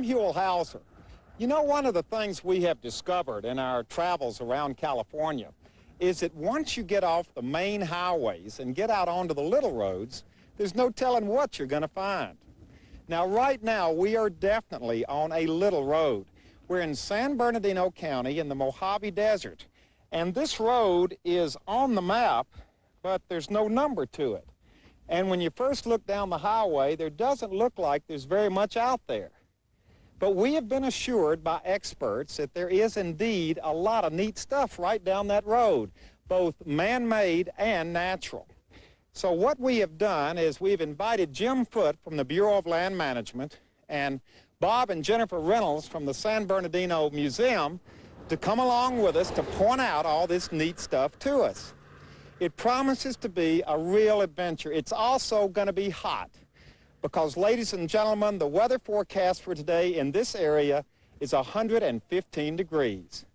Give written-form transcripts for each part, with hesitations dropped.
Huell Howser. You know, one of the things we have discovered in our travels around California is that once you get off the main highways and get out onto the little roads, there's no telling what you're going to find. Now, right now, we are definitely on a little road. We're in San Bernardino County in the Mojave Desert, and this road is on the map, but there's no number to it. And when you first look down the highway, there doesn't look like there's very much out there. But we have been assured by experts that there is indeed a lot of neat stuff right down that road, both man-made and natural. So what we have done is we've invited Jim Foote from the Bureau of Land Management and Bob and Jennifer Reynolds from the San Bernardino Museum to come along with us to point out all this neat stuff to us. It promises to be a real adventure. It's also going to be hot because, ladies and gentlemen, the weather forecast for today in this area is 115 degrees.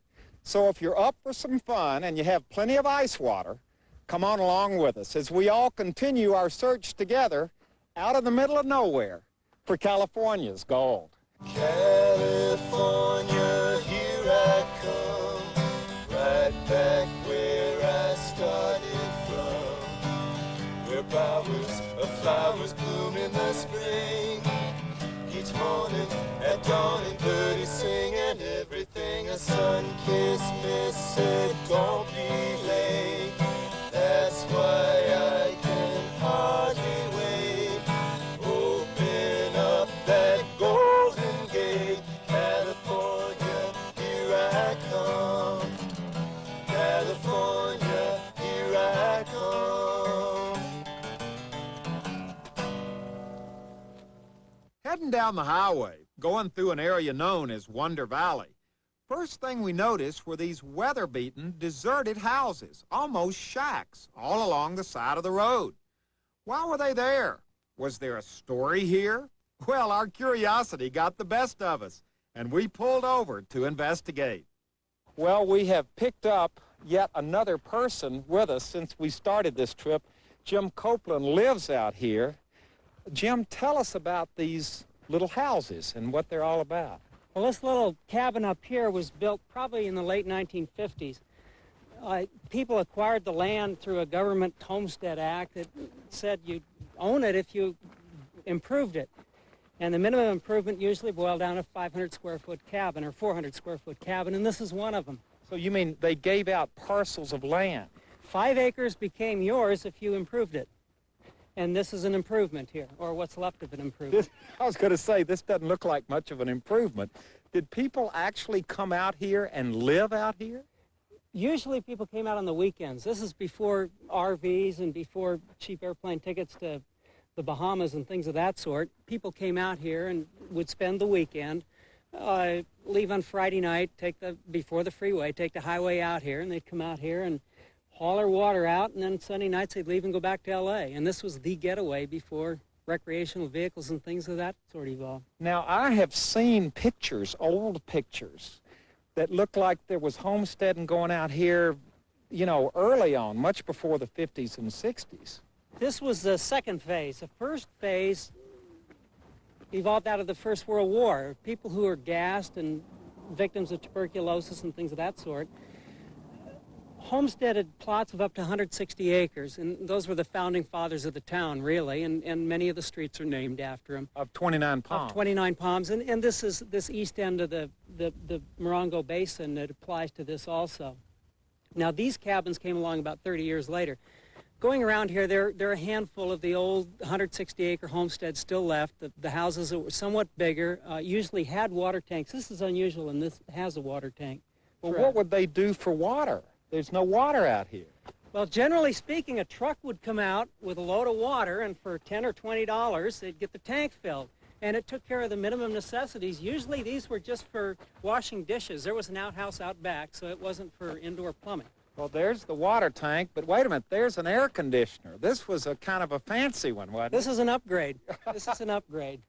So if you're up for some fun and you have plenty of ice water, come on along with us as we all continue our search together out in the middle of nowhere for California's gold. California, here I come, right back where I started from, where bowers of flowers bloom in the spring. Each morning at dawn and birdies sing, and everything a sun-kissed miss said, don't be late. That's why I can hardly wait. Open up that golden gate, California, here I come. California, here I come. Heading down the highway, going through an area known as Wonder Valley, first thing we noticed were these weather-beaten, deserted houses, almost shacks, all along the side of the road. Why were they there? Was there a story here? Well, our curiosity got the best of us, and we pulled over to investigate. Well, we have picked up yet another person with us since we started this trip. Jim Copeland lives out here. Jim, tell us about these little houses and what they're all about. Well, this little cabin up here was built probably in the late 1950s. People acquired the land through a government homestead act that said you'd own it if you improved it. And the minimum improvement usually boiled down to a 500 square foot cabin or 400 square foot cabin, and this is one of them. So you mean they gave out parcels of land? 5 acres became yours if you improved it. And this is an improvement here, or what's left of an improvement. I was going to say, this doesn't look like much of an improvement. Did people actually come out here and live out here? Usually people came out on the weekends. This is before RVs and before cheap airplane tickets to the Bahamas and things of that sort. People came out here and would spend the weekend, leave on Friday night, before the freeway, take the highway out here, and they'd come out here and haul their water out, and then Sunday nights they'd leave and go back to L.A. And this was the getaway before recreational vehicles and things of that sort evolved. Now, I have seen pictures, old pictures, that look like there was homesteading going out here, you know, early on, much before the 50s and 60s. This was the second phase. The first phase evolved out of the First World War. People who were gassed and victims of tuberculosis and things of that sort homesteaded plots of up to 160 acres, and those were the founding fathers of the town, really, and many of the streets are named after them. Of 29 Palms. Of 29 Palms, and this is this east end of the Morongo Basin that applies to this also. Now, these cabins came along about 30 years later. Going around here, there are a handful of the old 160-acre homesteads still left. The houses that were somewhat bigger usually had water tanks. This is unusual, and this has a water tank. Well, what would they do for water? There's no water out here. Well, generally speaking, a truck would come out with a load of water, and for $10 or $20, they'd get the tank filled. And it took care of the minimum necessities. Usually these were just for washing dishes. There was an outhouse out back, so it wasn't for indoor plumbing. Well, there's the water tank, but wait a minute, there's an air conditioner. This was a kind of a fancy one, wasn't it? This is an upgrade. This is an upgrade.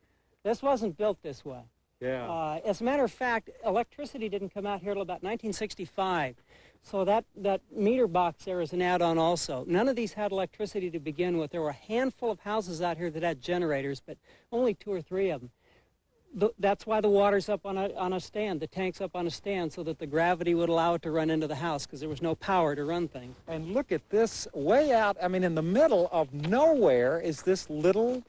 This wasn't built this way. Yeah. As a matter of fact, electricity didn't come out here till about 1965. So that meter box there is an add-on also. None of these had electricity to begin with. There were a handful of houses out here that had generators, but only 2 or 3 of them. That's why the water's up on a stand, the tank's up on a stand, so that the gravity would allow it to run into the house, because there was no power to run things. And look at this, way out, I mean, in the middle of nowhere is this little,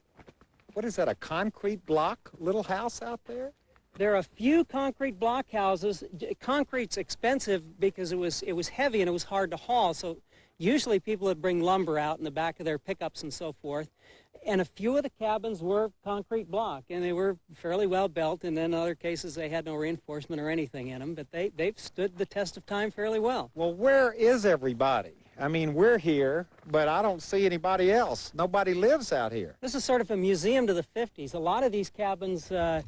what is that, a concrete block little house out there? There are a few concrete block houses. Concrete's expensive because it was heavy and it was hard to haul, so usually people would bring lumber out in the back of their pickups and so forth. And a few of the cabins were concrete block, and they were fairly well built, and then in other cases they had no reinforcement or anything in them, but they've stood the test of time fairly well. Well, where is everybody? I mean, we're here, but I don't see anybody else. Nobody lives out here. This is sort of a museum to the 50s. A lot of these cabins have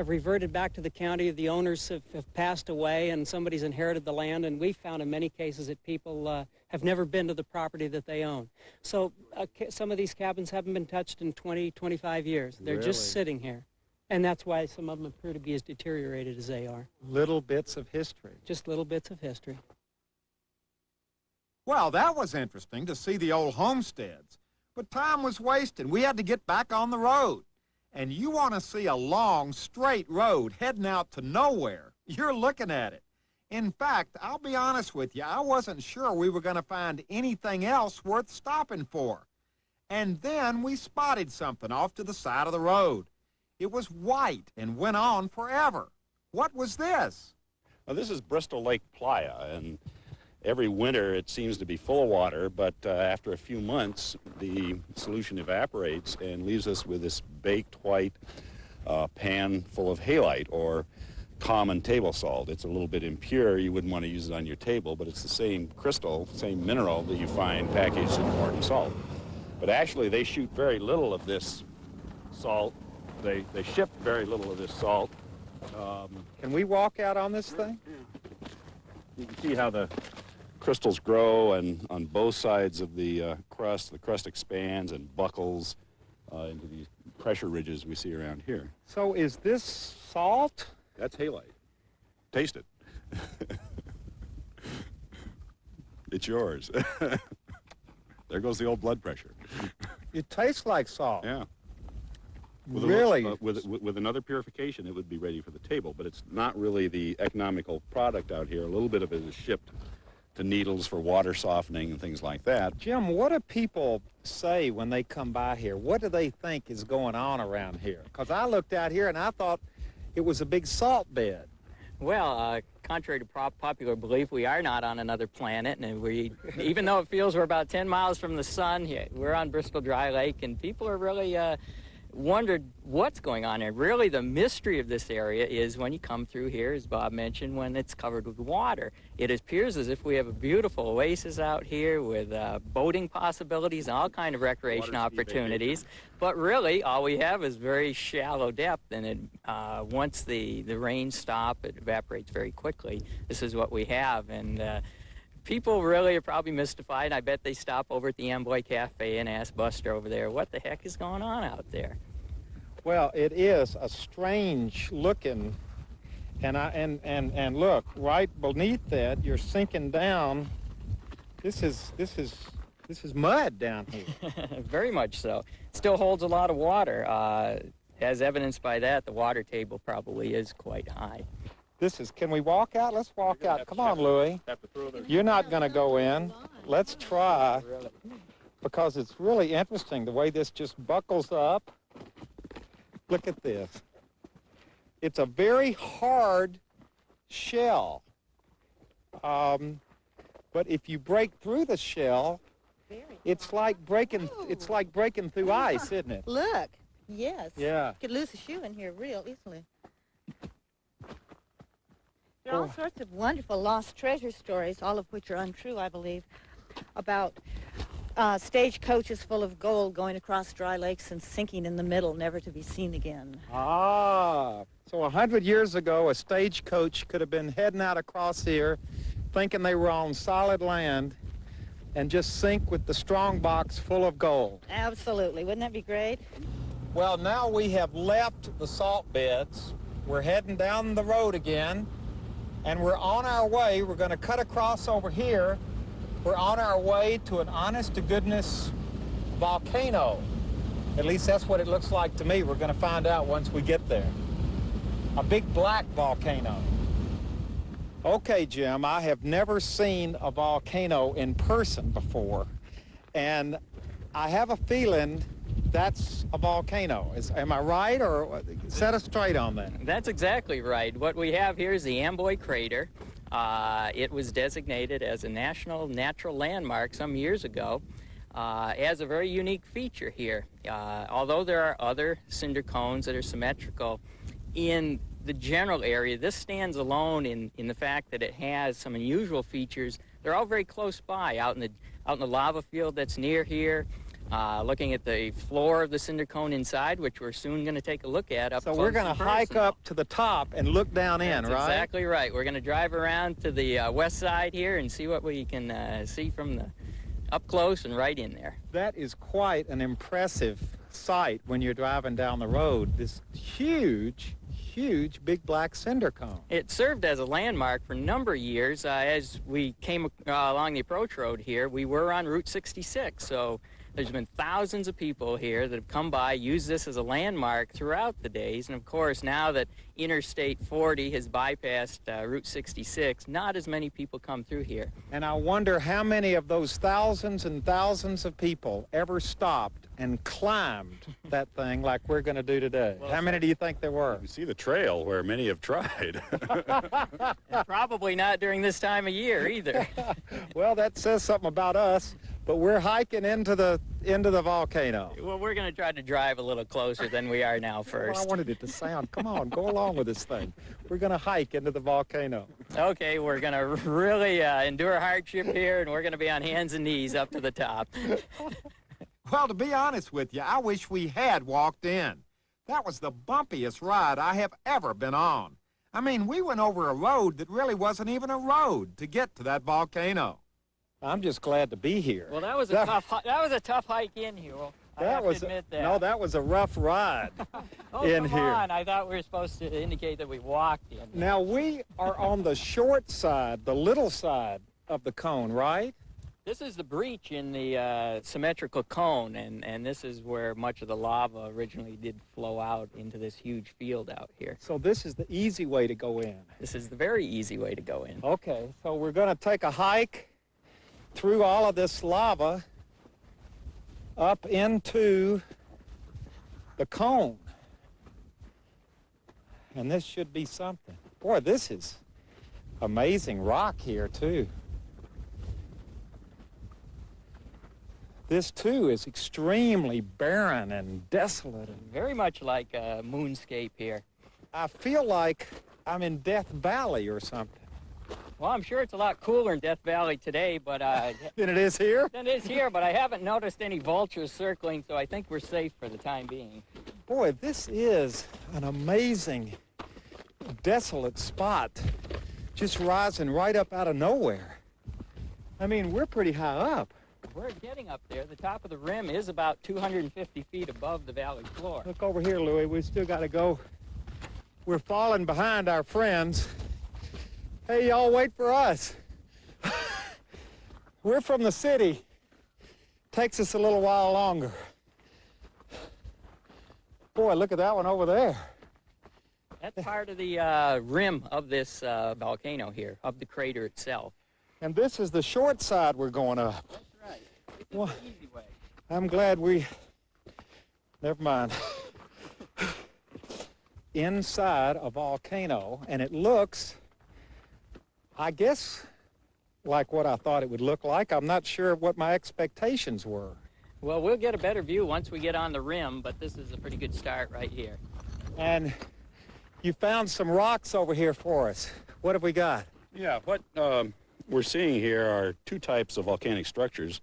reverted back to the county. The owners have passed away, and somebody's inherited the land, and we've found in many cases that people have never been to the property that they own. So some of these cabins haven't been touched in 20, 25 years. They're Really? just sitting here. And that's why some of them appear to be as deteriorated as they are. Little bits of history. Just little bits of history. Well, that was interesting to see the old homesteads. But time was wasted. We had to get back on the road. And you want to see a long, straight road heading out to nowhere, you're looking at it. In fact, I'll be honest with you, I wasn't sure we were going to find anything else worth stopping for. And then we spotted something off to the side of the road. It was white and went on forever. What was this? Well, this is Bristol Lake playa, and every winter it seems to be full of water, but after a few months the solution evaporates and leaves us with this baked white pan full of halite, or common table salt. It's a little bit impure. You wouldn't want to use it on your table, but it's the same crystal, same mineral that you find packaged in Morton salt. But actually they shoot very little of this salt. They ship very little of this salt. Can we walk out on this thing? You can see how the crystals grow, and on both sides of the crust expands and buckles into these pressure ridges we see around here. So is this salt? That's halite. Taste it. It's yours. There goes the old blood pressure. It tastes like salt. Yeah. Really? With another purification, it would be ready for the table, but it's not really the economical product out here. A little bit of it is shipped to needles for water softening and things like that. Jim, what do people say when they come by here? What do they think is going on around here? Because I looked out here and I thought it was a big salt bed. Well, contrary to popular belief, we are not on another planet, and even though it feels we're about 10 miles from the sun, we're on Bristol Dry Lake, and people are really wondered what's going on here. Really, the mystery of this area is when you come through here, as Bob mentioned, when it's covered with water. It appears as if we have a beautiful oasis out here with boating possibilities and all kind of recreation opportunities. But really, all we have is very shallow depth, and once the rains stop, it evaporates very quickly. This is what we have, and people really are probably mystified. I bet they stop over at the Amboy Cafe and ask Buster over there, what the heck is going on out there? Well, it is a strange looking, and look, right beneath that, you're sinking down. This is mud down here. Very much so. Still holds a lot of water. As evidenced by that, the water table probably is quite high. Can we walk out? Let's walk out. Come on, Louie. You're not going to go in. Let's try, because it's really interesting the way this just buckles up. Look at this. It's a very hard shell. But if you break through the shell, it's like breaking through ice, isn't it? Look, yes. Yeah. You could lose a shoe in here real easily. There are all sorts of wonderful lost treasure stories, all of which are untrue, I believe, about stagecoaches full of gold going across dry lakes and sinking in the middle, never to be seen again. Ah, so 100 years ago, a stagecoach could have been heading out across here, thinking they were on solid land, and just sink with the strong box full of gold. Absolutely. Wouldn't that be great? Well, now we have left the salt beds. We're heading down the road again, and we're on our way. We're going to cut across over here. We're on our way to an honest-to-goodness volcano. At least that's what it looks like to me. We're going to find out once we get there. A big black volcano. Okay, Jim, I have never seen a volcano in person before, and I have a feeling that's a volcano. Am I right, or set us straight on that? That's exactly right. What we have here is the Amboy crater. It was designated as a national natural landmark some years ago. Has a very unique feature here. Although there are other cinder cones that are symmetrical, in the general area, this stands alone in the fact that it has some unusual features. They're all very close by, out in the lava field that's near here. Looking at the floor of the cinder cone inside, which we're soon going to take a look at up close. So we're going to hike up to the top and look down in, That's right? Exactly right. We're going to drive around to the west side here and see what we can see from the up close and right in there. That is quite an impressive sight when you're driving down the road. This huge big black cinder cone. It served as a landmark for a number of years. As we came along the approach road here, we were on Route 66, so there's been thousands of people here that have come by, used this as a landmark throughout the days, and of course now that Interstate 40 has bypassed Route 66, not as many people come through here. And I wonder how many of those thousands and thousands of people ever stopped and climbed that thing like we're going to do today. Well, how many do you think there were? You see the trail where many have tried. And probably not during this time of year either. Well, that says something about us, but we're hiking into the volcano. Well, we're going to try to drive a little closer than we are now first. Well, I wanted it to sound, come on, go along with this thing. We're going to hike into the volcano. Okay, we're going to really endure hardship here, and we're going to be on hands and knees up to the top. Well, to be honest with you, I wish we had walked in. That was the bumpiest ride I have ever been on. I mean, we went over a road that really wasn't even a road to get to that volcano. I'm just glad to be here. Well, that was a tough hike in, Huell. I have to admit that. No, that was a rough ride oh, in come here. on. I thought we were supposed to indicate that we walked in. Now, we are on the short side, the little side of the cone, right? This is the breach in the symmetrical cone, and this is where much of the lava originally did flow out into this huge field out here. So this is the easy way to go in. This is the very easy way to go in. Okay, so we're going to take a hike through all of this lava up into the cone. And this should be something. Boy, this is amazing rock here, too. This, too, is extremely barren and desolate. Very much like a moonscape here. I feel like I'm in Death Valley or something. Well, I'm sure it's a lot cooler in Death Valley today, but than it is here? Than it is here, but I haven't noticed any vultures circling, so I think we're safe for the time being. Boy, this is an amazing, desolate spot, just rising right up out of nowhere. I mean, we're pretty high up. We're getting up there. The top of the rim is about 250 feet above the valley floor. Look over here, Louis. We still got to go. We're falling behind our friends. Hey, y'all, wait for us. We're from the city. Takes us a little while longer. Boy, look at that one over there. That's part of the rim of this volcano here, of the crater itself. And this is the short side we're going up. That's right. This is Well, the easy way. I'm glad we... Never mind. Inside a volcano, and it looks, I guess, like what I thought it would look like. I'm not sure what my expectations were. Well, we'll get a better view once we get on the rim, but this is a pretty good start right here. And you found some rocks over here for us. What have we got? Yeah, what we're seeing here are two types of volcanic structures.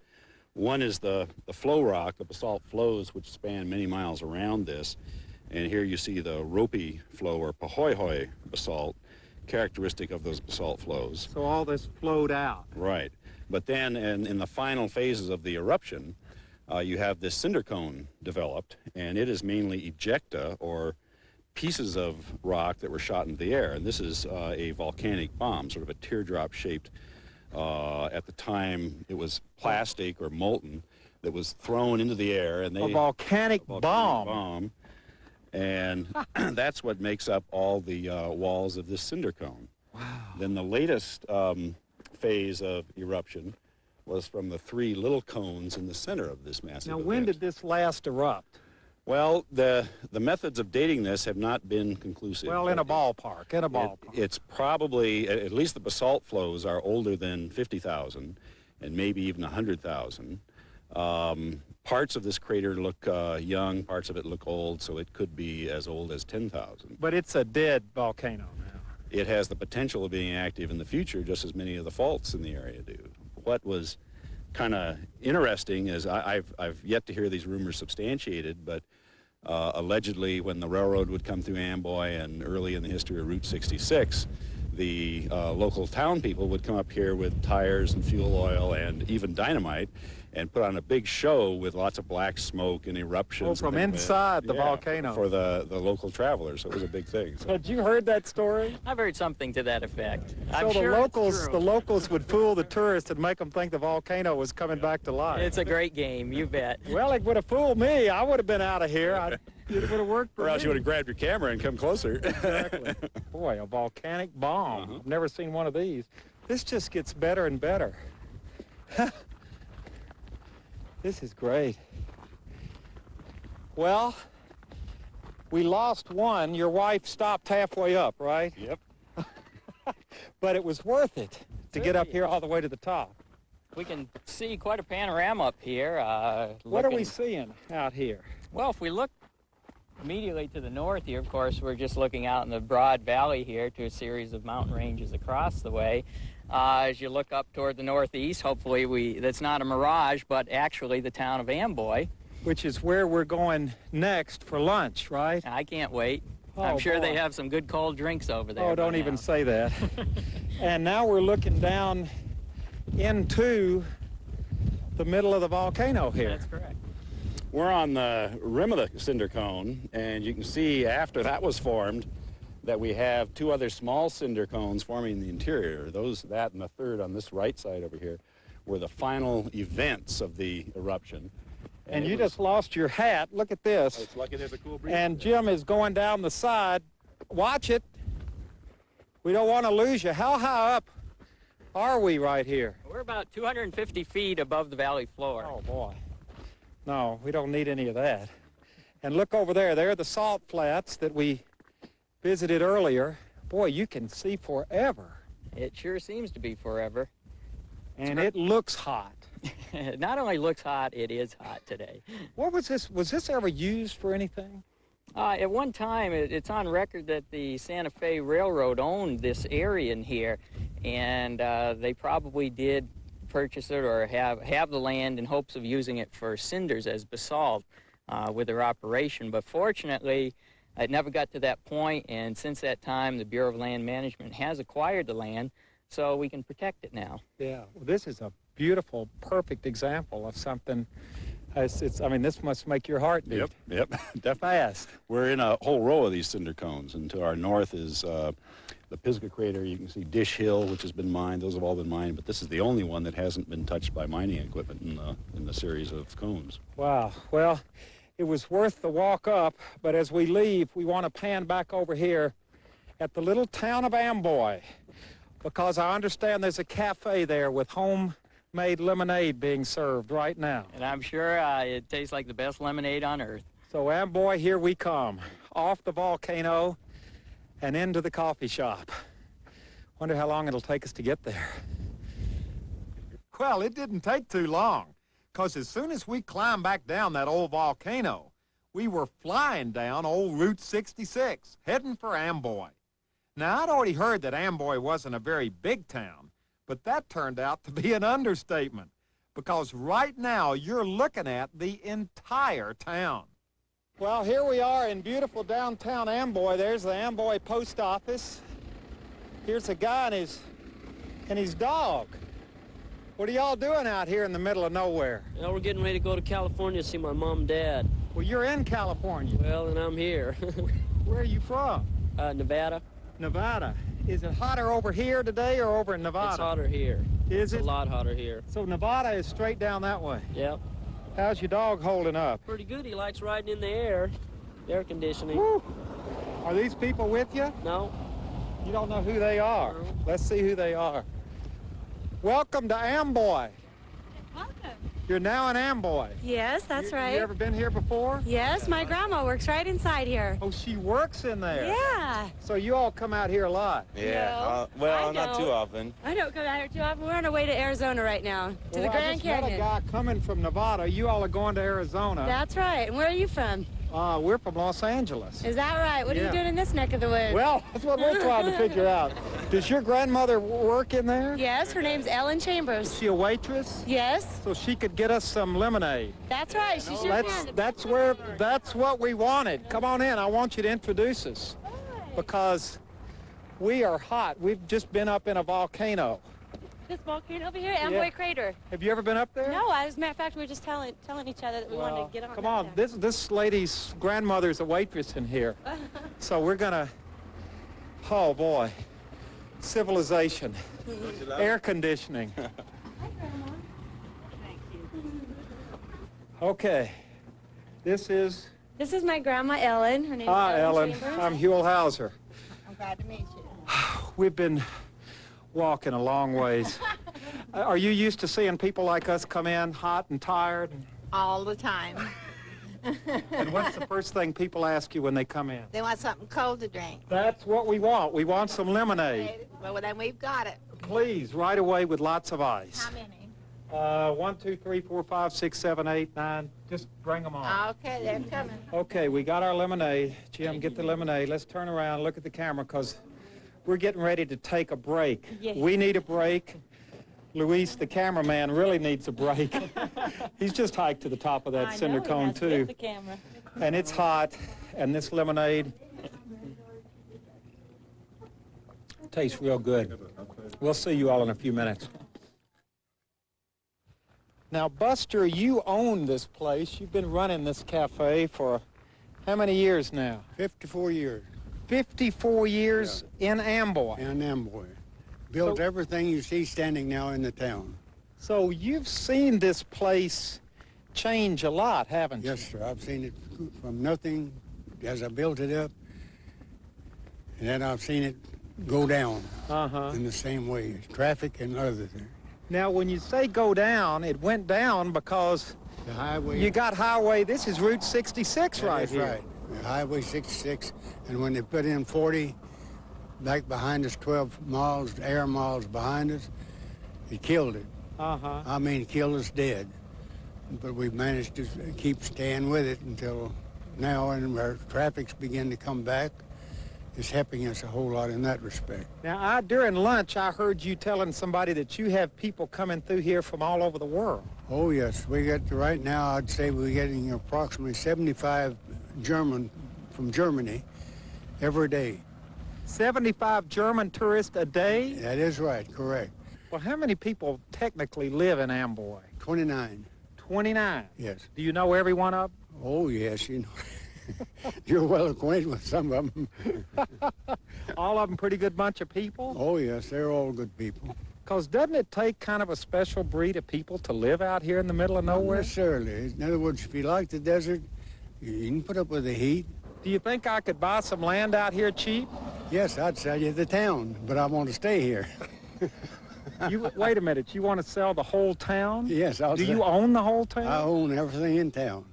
One is the flow rock, the basalt flows, which span many miles around this. And here you see the ropey flow, or pahoehoe basalt, characteristic of those basalt flows. So all this flowed out. Right. But then in the final phases of the eruption, you have this cinder cone developed, and it is mainly ejecta, or pieces of rock that were shot into the air. And this is a volcanic bomb, sort of a teardrop-shaped, at the time it was plastic or molten, that was thrown into the air. And A volcanic bomb. And that's what makes up all the walls of this cinder cone. Wow. Then the latest phase of eruption was from the 3 little cones in the center of this massive event. when did this last erupt? Well, the methods of dating this have not been conclusive. Well, in a ballpark, It's probably, at least the basalt flows are older than 50,000 and maybe even 100,000. Parts of this crater look young, parts of it look old, so it could be as old as 10,000. But it's a dead volcano now. It has the potential of being active in the future, just as many of the faults in the area do. What was kind of interesting is I've yet to hear these rumors substantiated, but allegedly when the railroad would come through Amboy and early in the history of Route 66, the local town people would come up here with tires and fuel oil and even dynamite and put on a big show with lots of black smoke and eruptions. From inside the volcano. For the local travelers. So it was a big thing. So. Had you heard that story? I've heard something to that effect. So I'm sure the locals would fool the tourists and make them think the volcano was coming back to life. it's a great game, you bet. Well, it would have fooled me. I would have been out of here. It would have worked for Or else me. you would have grabbed your camera and come closer. Exactly. Boy, a volcanic bomb. I've never seen one of these. This just gets better and better. This is great. Well, we lost one. Your wife stopped halfway up, right? Yep. But it was worth it to get up here all the way to the top. We can see quite a panorama up here. What are we seeing out here? Well, if we look immediately to the north here, of course, we're just looking out in the broad valley here to a series of mountain ranges across the way. As you look up toward the northeast, hopefully that's not a mirage, but actually the town of Amboy. Which is where we're going next for lunch, right? I can't wait. Oh, I'm sure boy. they have some good cold drinks over there. Oh, don't even say that. And now we're looking down into the middle of the volcano here. That's correct. We're on the rim of the cinder cone, and you can see after that was formed that we have 2 other small cinder cones forming the interior. That and the third on this right side over here were the final events of the eruption. And you just lost your hat. Look at this. It's lucky there's a cool breeze. And Jim is going down the side. Watch it. We don't want to lose you. How high up are we right here? We're about 250 feet above the valley floor. Oh, boy. No, we don't need any of that. And look over there. There are the salt flats that we visited earlier. Boy, you can see forever. It sure seems to be forever. And it looks hot. It not only looks hot, it is hot today. What was this? Was this ever used for anything? At one time, it's on record that the Santa Fe Railroad owned this area in here, and they probably did purchase it or have the land in hopes of using it for cinders as basalt with their operation. But fortunately, it never got to that point, and since that time, the Bureau of Land Management has acquired the land, so we can protect it now. Yeah, well, this is a beautiful, perfect example of something. I mean, this must make your heart beat. Yep, definitely. Fast. We're in a whole row of these cinder cones, and to our north is the Pisgah crater. You can see Dish Hill, which has been mined. Those have all been mined, but this is the only one that hasn't been touched by mining equipment in the series of cones. Wow. Well, it was worth the walk up, but as we leave, we want to pan back over here at the little town of Amboy, because I understand there's a cafe there with homemade lemonade being served right now. And I'm sure it tastes like the best lemonade on earth. So Amboy, here we come, off the volcano and into the coffee shop. Wonder how long it'll take us to get there. Well, it didn't take too long, because as soon as we climbed back down that old volcano, we were flying down old Route 66, heading for Amboy. Now, I'd already heard that Amboy wasn't a very big town, but that turned out to be an understatement, because right now you're looking at the entire town. Well, here we are in beautiful downtown Amboy. There's the Amboy post office. Here's a guy and his dog. What are y'all doing out here in the middle of nowhere? Well, we're getting ready to go to California to see my mom and dad. Well, you're in California. Well, and I'm here. Where are you from? Nevada. Nevada. Is it hotter over here today or over in Nevada? It's hotter here. Is It's it? a lot hotter here. So Nevada is straight down that way. Yep. How's your dog holding up? Pretty good. He likes riding in the air. Air conditioning. Woo. Are these people with you? No. You don't know who they are. No. Let's see who they are. Welcome to Amboy. Welcome. You're now in Amboy. Yes, that's right. You ever been here before? Yes, my grandma works right inside here. Oh, she works in there. Yeah. So you all come out here a lot. Yeah, No, I not too don't. often. I don't come out here too often. We're on our way to Arizona right now, to the Well, I Grand just met a Canyon. guy coming from Nevada. You all are going to Arizona. That's right. And where are you from? We're from Los Angeles. Is that right? What are Yeah. you doing in this neck of the woods? Well, that's what we're trying to figure out. Does your grandmother work in there? Yes, her name's Ellen Is Chambers. she a waitress? Yes, So she could get us some lemonade. that's right. She sure can. That's what we wanted. Come on in. I want you to introduce us because we are hot. We've just been up in a volcano. This volcano over here, Amboy Yeah. Crater. Have you ever been up there? No, as a matter of fact, we were just telling each other that we wanted Well, to get on. come that on. there. This lady's grandmother's a waitress in here. So we're gonna, oh boy, civilization, air conditioning. Okay, this is, This is my grandma Ellen. Her name's hi Ellen, Chambers. I'm Huell Howser. I'm glad to meet you. We've been walking a long ways. Are you used to seeing people like us come in hot and tired? All the time. And what's the first thing people ask you when they come in? They want something cold to drink. That's what we want. We want some lemonade. Well, then we've got it. Please, right away with lots of ice. How many? 1, 2, 3, 4, 5, 6, 7, 8, 9. Just bring them on. Okay, they're coming. Okay, we got our lemonade. Jim, get the lemonade. Let's turn around, look at the camera, because we're getting ready to take a break. Yes. We need a break. Luis, the cameraman, really needs a break. He's just hiked to the top of that I cinder know, he cone, has to too. get the camera. And it's hot, and this lemonade tastes real good. We'll see you all in a few minutes. Now, Buster, you own this place. You've been running this cafe for how many years now? 54 years 54 years in Amboy. in Amboy. Built So- everything you see standing now in the town. So you've seen this place change a lot, haven't you? Yes, sir. I've seen it from nothing as I built it up, and then I've seen it go down Uh-huh. in the same way, traffic and other things. Now, when you say go down, it went down because The highway. you got highway, this is Route 66 That right is here. right. The Highway 66, and when they put in 40 back behind us, 12 miles, air miles behind us, it killed it. Uh-huh. I mean, killed us dead. But we've managed to keep staying with it until now, and our traffic's begin to come back. It's helping us a whole lot in that respect. Now, during lunch, I heard you telling somebody that you have people coming through here from all over the world. Oh, yes. We got, right now, I'd say we're getting approximately 75 from Germany every day. 75 German tourists a day? That is right, correct. Well, how many people technically live in Amboy? 29, 29. yes. Do you know every one of them? Oh, yes, you know. You're well acquainted with some of them. All of them pretty good bunch of people? Oh, yes, they're all good people. Because doesn't it take kind of a special breed of people to live out here in the middle of Not nowhere? necessarily. In other words, if you like the desert, you can put up with the heat. Do you think I could buy some land out here cheap? Yes, I'd sell you the town, but I want to stay here. Wait a minute, you want to sell the whole town? Yes, I'll Do sell. you own the whole town? I own everything in town.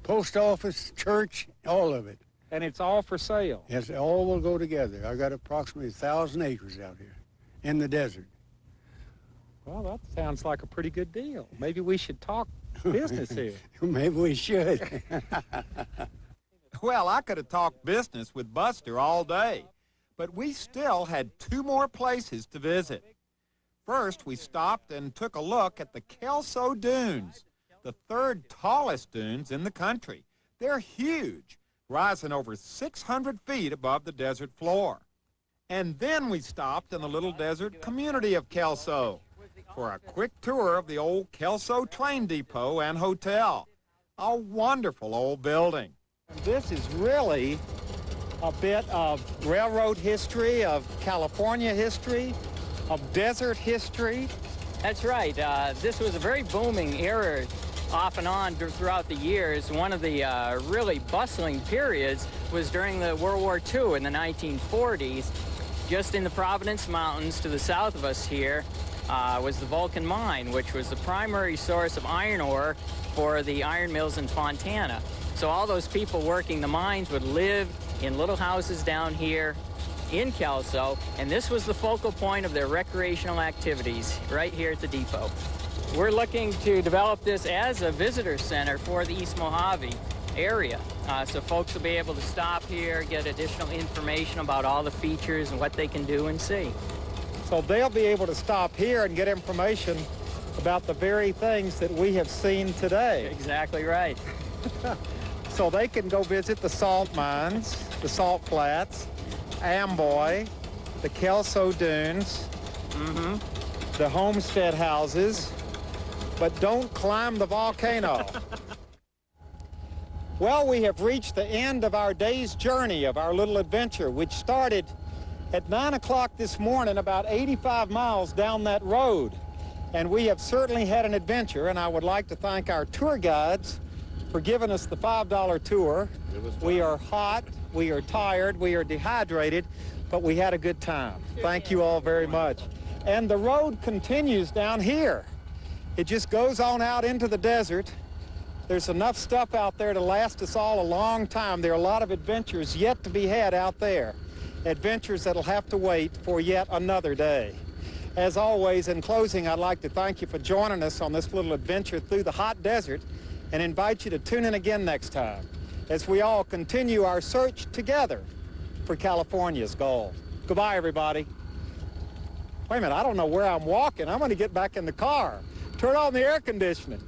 Post office, church, all of it. And it's all for sale? Yes, all will go together. I got approximately 1,000 acres out here in the desert. Well, that sounds like a pretty good deal. Maybe we should talk business here. Maybe we should. Well, I could have talked business with Buster all day, but we still had 2 more places to visit. First, we stopped and took a look at the Kelso Dunes, the 3rd tallest dunes in the country. They're huge, rising over 600 feet above the desert floor. And then we stopped in the little desert community of Kelso for a quick tour of the old Kelso train depot and hotel. A wonderful old building. This is really a bit of railroad history, of California history, of desert history. That's right. This was a very booming era off and on throughout the years. One of the really bustling periods was during the World War II in the 1940s. Just in the Providence Mountains to the south of us here was the Vulcan Mine, which was the primary source of iron ore for the iron mills in Fontana. So all those people working the mines would live in little houses down here in Kelso, and this was the focal point of their recreational activities right here at the depot. We're looking to develop this as a visitor center for the East Mojave area. So folks will be able to stop here, get additional information about all the features and what they can do and see. So they'll be able to stop here and get information about the very things that we have seen today. Exactly right. So they can go visit the salt mines, the salt flats, Amboy, the Kelso dunes, the homestead houses, but don't climb the volcano. Well, we have reached the end of our day's journey of our little adventure, which started at 9 o'clock this morning, about 85 miles down that road. And we have certainly had an adventure, and I would like to thank our tour guides for giving us the $5 tour. We are hot, we are tired, we are dehydrated, but we had a good time. Thank you all very much. And the road continues down here. It just goes on out into the desert. There's enough stuff out there to last us all a long time. There are a lot of adventures yet to be had out there. Adventures that'll have to wait for yet another day. As always, in closing, I'd like to thank you for joining us on this little adventure through the hot desert and invite you to tune in again next time as we all continue our search together for California's gold. Goodbye, everybody. Wait a minute, I don't know where I'm walking. I'm going to get back in the car. Turn on the air conditioning.